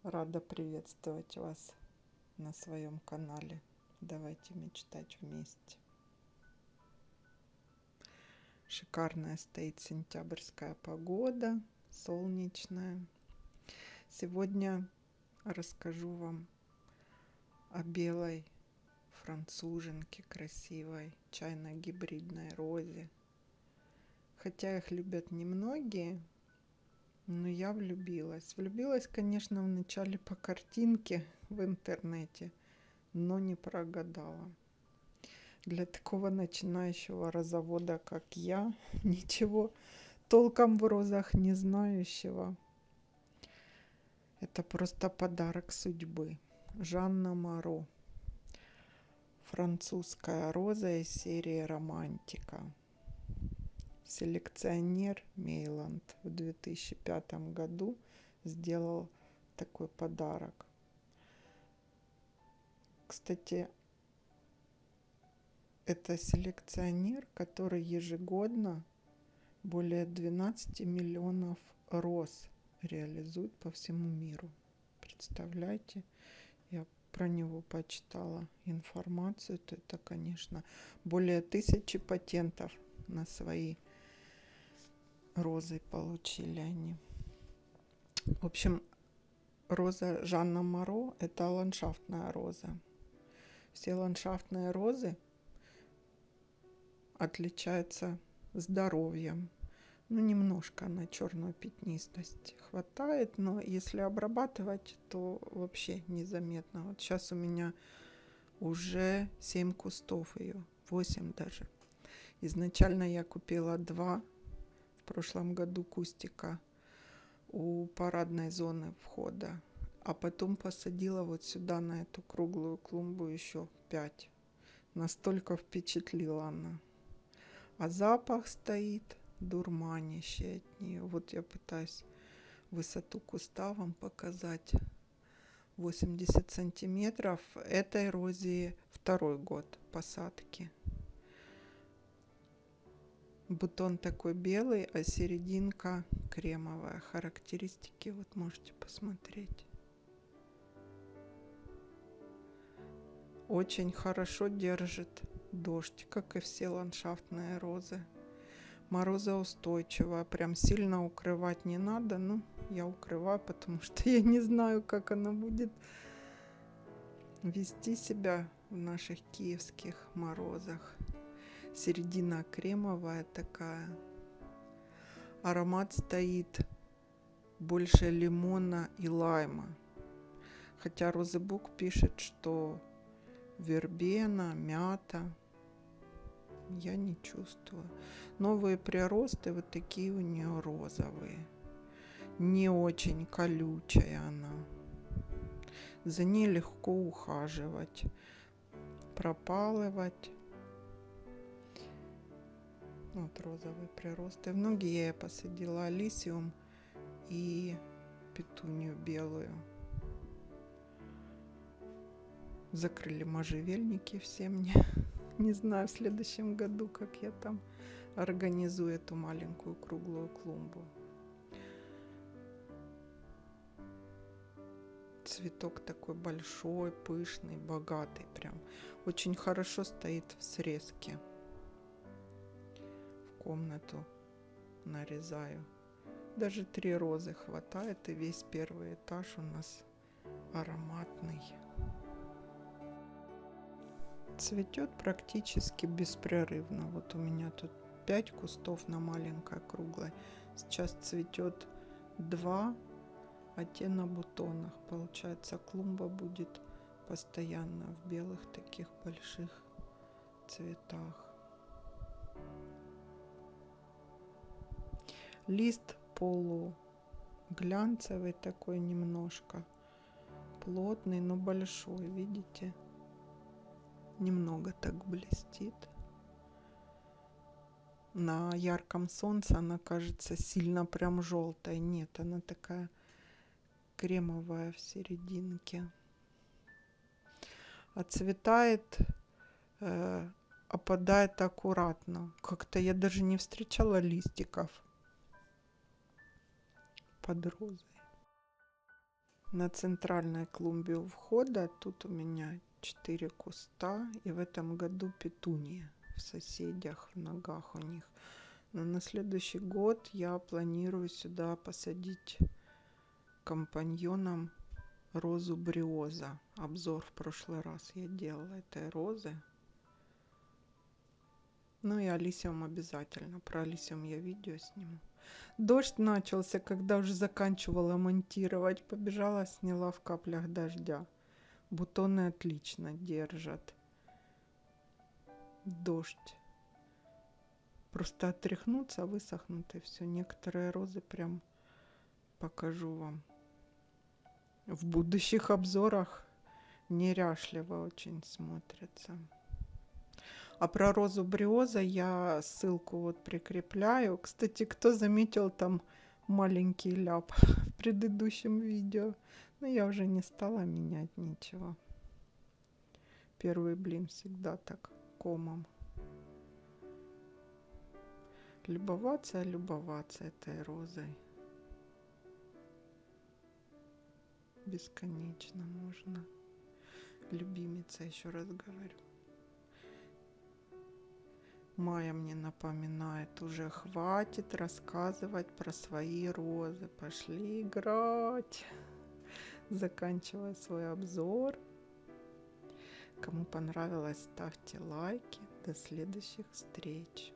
Рада приветствовать вас на своем канале. Давайте мечтать вместе. Шикарная стоит сентябрьская погода, солнечная. Сегодня расскажу вам о белой француженке красивой, чайно-гибридной розе. Хотя их любят немногие, но я влюбилась. Влюбилась, конечно, вначале по картинке в интернете, но не прогадала. Для такого начинающего розовода, как я, ничего толком в розах не знающего, это просто подарок судьбы. Жанна Моро. Французская роза из серии «Романтика». Селекционер Мейланд в 2005 году сделал такой подарок. Кстати, это селекционер, который ежегодно более 12 миллионов роз реализует по всему миру. Представляете? Я про него почитала информацию. Это, конечно, более 1000 патентов на свои розы получили они. В общем, роза Жанна Моро – это ландшафтная роза. Все ландшафтные розы отличаются здоровьем. Ну, немножко на черную пятнистость хватает, но если обрабатывать, то вообще незаметно. Вот сейчас у меня уже 7 кустов ее, 8 даже. Изначально я купила 2 в прошлом году кустика у парадной зоны входа, а потом посадила вот сюда на эту круглую клумбу еще 5. Настолько впечатлила она. А запах стоит дурманящий от нее. Вот я пытаюсь высоту куста вам показать. 80 сантиметров. Этой розе 2-й год посадки. Бутон такой белый, а серединка кремовая. Характеристики вот можете посмотреть. Очень хорошо держит дождь, как и все ландшафтные розы. Морозоустойчивая, прям сильно укрывать не надо. Ну, я укрываю, потому что я не знаю, как она будет вести себя в наших киевских морозах. Середина кремовая такая. Аромат стоит больше лимона и лайма. Хотя Розебук пишет, что вербена, мята. Я не чувствую. Новые приросты вот такие у нее розовые. Не очень колючая она. За ней легко ухаживать, пропалывать. Вот розовые приросты. В ноги я посадила алисиум и петунию белую. Закрыли можжевельники все мне. Не знаю в следующем году, как я там организую эту маленькую круглую клумбу. Цветок такой большой, пышный, богатый прям. Очень хорошо стоит в срезке. В комнату нарезаю. Даже 3 розы хватает, и весь первый этаж у нас ароматный. Цветет практически беспрерывно. Вот у меня тут 5 кустов на маленькой круглой. Сейчас цветет 2, а те на бутонах. Получается, клумба будет постоянно в белых таких больших цветах. Лист полуглянцевый такой немножко. Плотный, но большой, видите? Немного так блестит. На ярком солнце она кажется сильно прям желтой. Нет, она такая кремовая в серединке. Отцветает, опадает аккуратно. Как-то я даже не встречала листиков под розой. на центральной клумбе у входа. Тут у меня 4 куста. И в этом году петуния в соседях, в ногах у них. Но на следующий год я планирую сюда посадить компаньоном розу бриоза. Обзор в прошлый раз я делала этой розы. Ну и алисиум обязательно. Про алисиум я видео сниму. Дождь начался, когда уже заканчивала монтировать. Побежала, сняла в каплях дождя. Бутоны отлично держат. Дождь. Просто отряхнуться, высохнут и все. Некоторые розы прям покажу вам в будущих обзорах. Неряшливо очень смотрится. А про розу бриоза я ссылку вот прикрепляю. Кстати, кто заметил там маленький ляп в предыдущем видео? Но я уже не стала менять ничего. Первый блин всегда так комом. Любоваться этой розой. Бесконечно можно. Любимица, еще раз говорю. Майя мне напоминает, уже хватит рассказывать про свои розы. Пошли играть. Заканчиваю свой обзор. Кому понравилось, ставьте лайки. До следующих встреч.